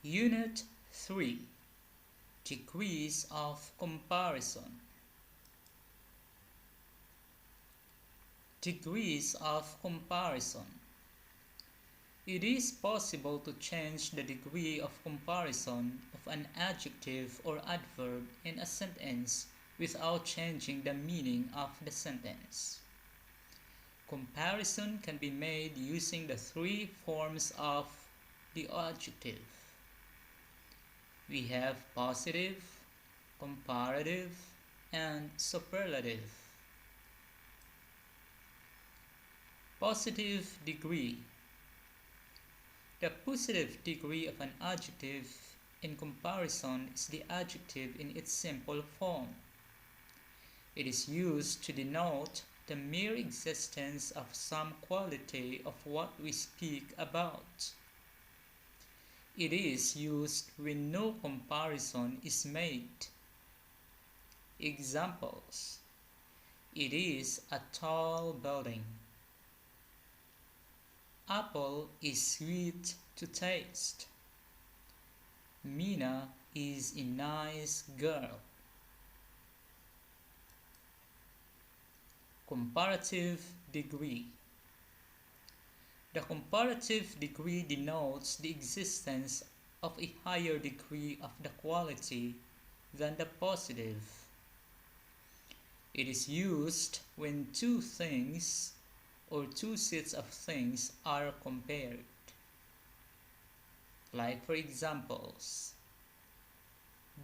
Unit 3 Degrees of Comparison. Degrees of comparison. It is possible to change the degree of comparison of an adjective or adverb in a sentence without changing the meaning of the sentence. Comparison can be made using the three forms of the adjective. We have positive, comparative, and superlative. Positive degree. The positive degree of an adjective in comparison is the adjective in its simple form. It is used to denote the mere existence of some quality of what we speak about. It is used when no comparison is made. Examples: it is a tall building. Apple is sweet to taste. Mina is a nice girl. Comparative degree. The comparative degree denotes the existence of a higher degree of the quality than the positive. It is used when two things or two sets of things are compared. Like for examples,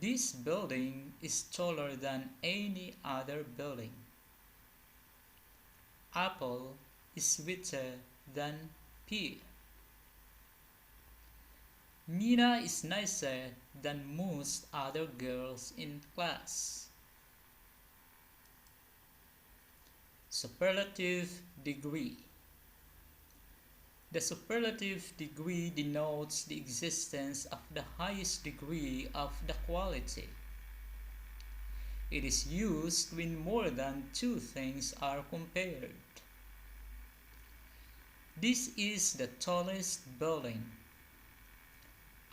this building is taller than any other building. Apple is sweeter than pear. Mina is nicer than most other girls in class. Superlative degree. The superlative degree denotes the existence of the highest degree of the quality. It is used when more than two things are compared. This is the tallest building.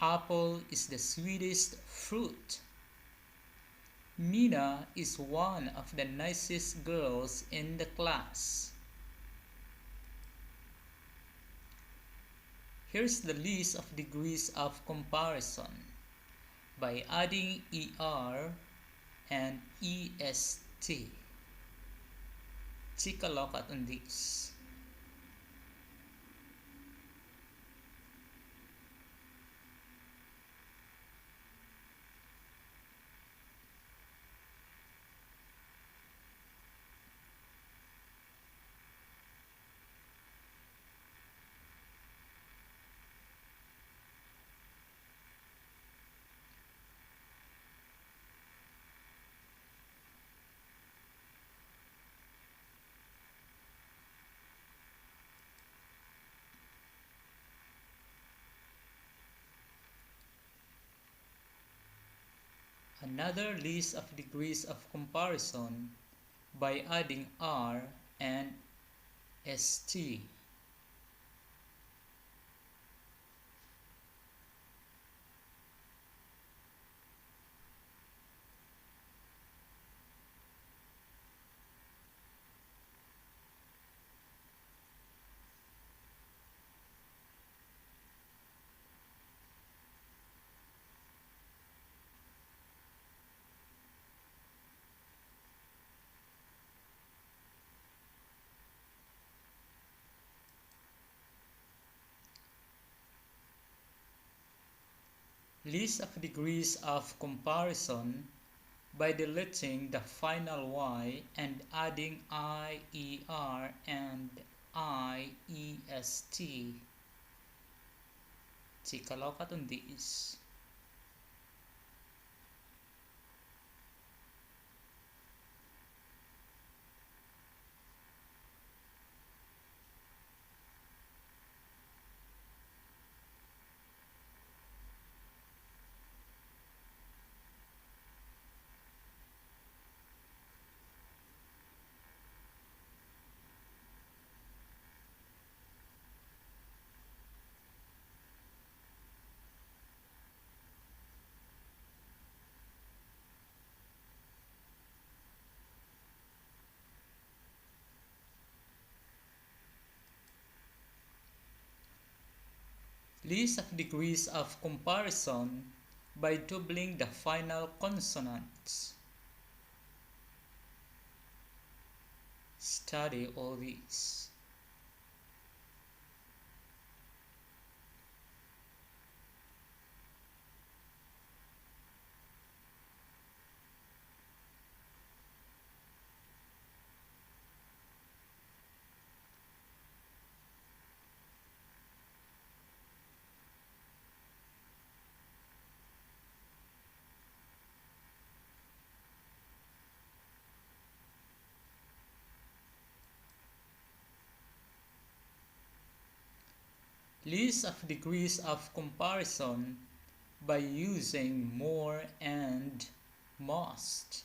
Apple is the sweetest fruit. Mina is one of the nicest girls in the class. Here's the list of degrees of comparison by adding ER and EST. Take a look at this. Another list of degrees of comparison by adding R and ST. List of degrees of comparison by deleting the final y and adding IER and IEST. Take a look at on these. List of degrees of comparison by doubling the final consonants. Study all these. List of degrees of comparison by using more and most.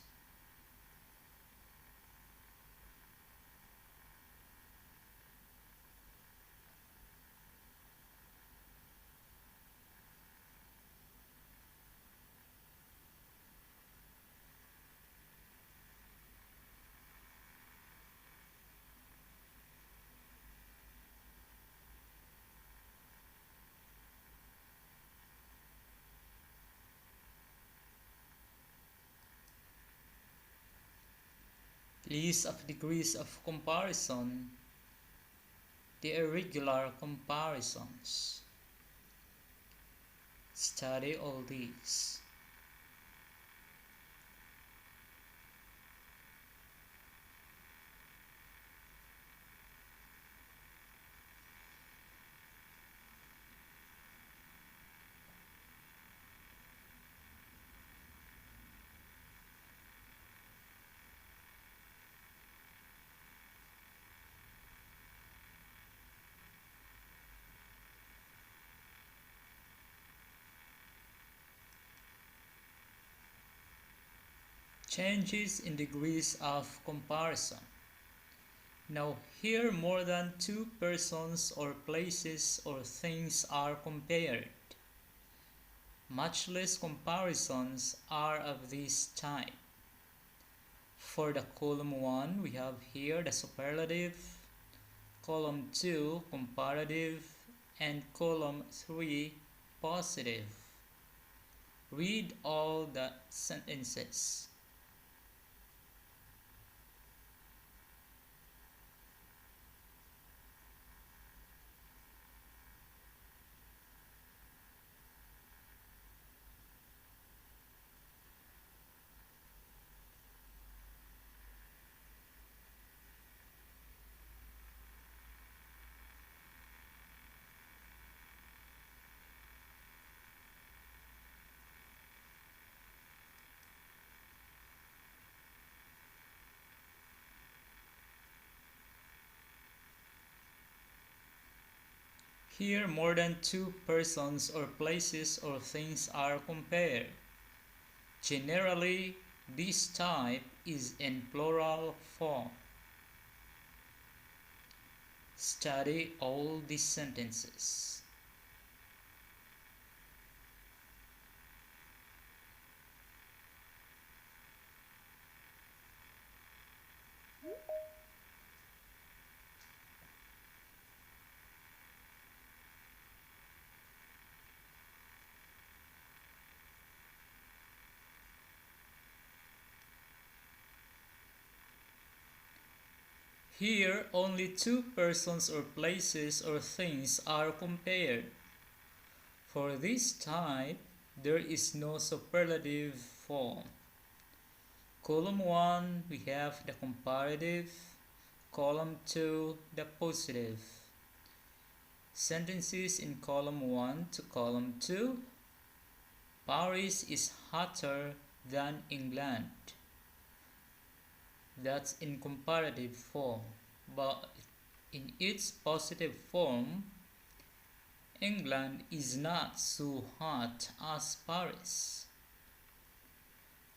List of degrees of comparison, the irregular comparisons. Study all these. Changes in degrees of comparison. Now here more than two persons or places or things are compared. Much less comparisons are of this type. For the column 1 we have here the superlative, column 2 comparative, and column 3 positive. Read all the sentences. Here more than two persons or places or things are compared. Generally, this type is in plural form. Study all these sentences. Here only two persons or places or things are compared. For this type, there is no superlative form. Column 1, we have the comparative. Column 2, the positive. Sentences in column 1 to column 2. Paris is hotter than England. That's in comparative form. But in its positive form, England is not so hot as Paris.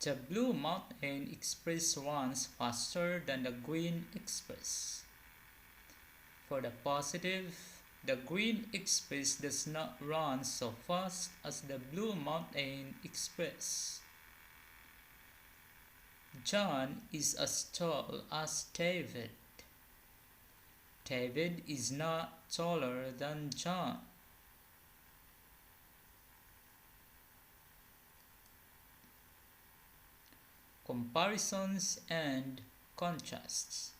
The Blue Mountain Express runs faster than the Green Express. For the positive, the Green Express does not run so fast as the Blue Mountain Express. John is as tall as David. David is not taller than John. Comparisons and contrasts.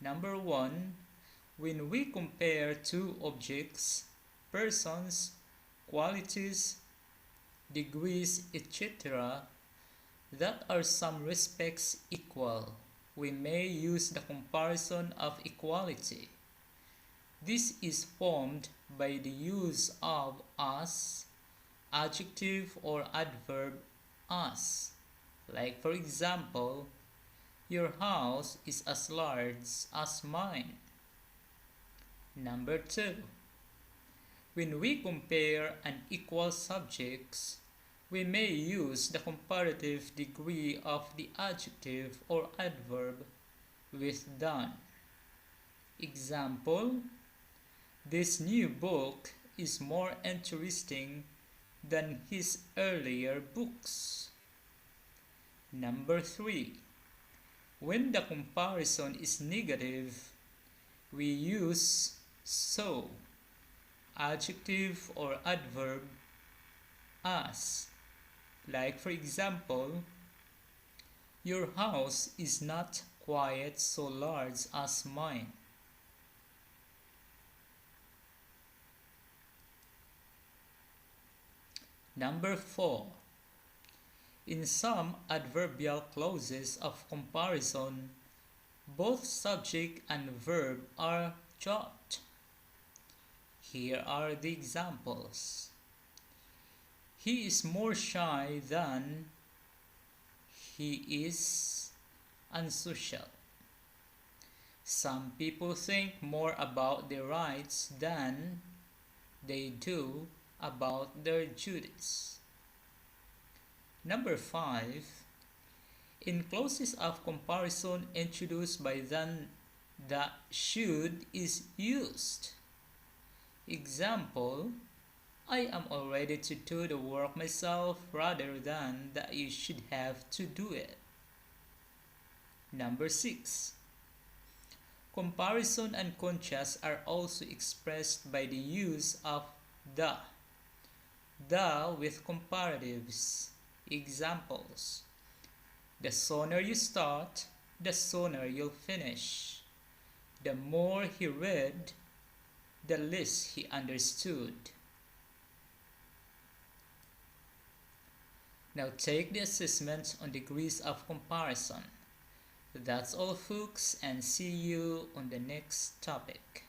Number 1. When we compare two objects, persons, qualities, degrees, etc., that are some respects equal, we may use the comparison of equality. This is formed by the use of as, adjective or adverb as. Like for example, your house is as large as mine. Number 2. When we compare unequal subjects, we may use the comparative degree of the adjective or adverb with than. Example, this new book is more interesting than his earlier books. Number 3. When the comparison is negative, we use so, adjective or adverb as. Like for example, your house is not quite so large as mine. Number 4. In some adverbial clauses of comparison, both subject and verb are dropped. Here are the examples. He is more shy than he is unsocial. Some people think more about their rights than they do about their duties. Number 5. In clauses of comparison introduced by than, the should is used. Example, I am all ready to do the work myself rather than that you should have to do it. Number 6. Comparison and contrast are also expressed by the use of the with comparatives. Examples, the sooner you start, the sooner you'll finish. The more he read, the less he understood. Now take the assessment on degrees of comparison. That's all folks, and see you on the next topic.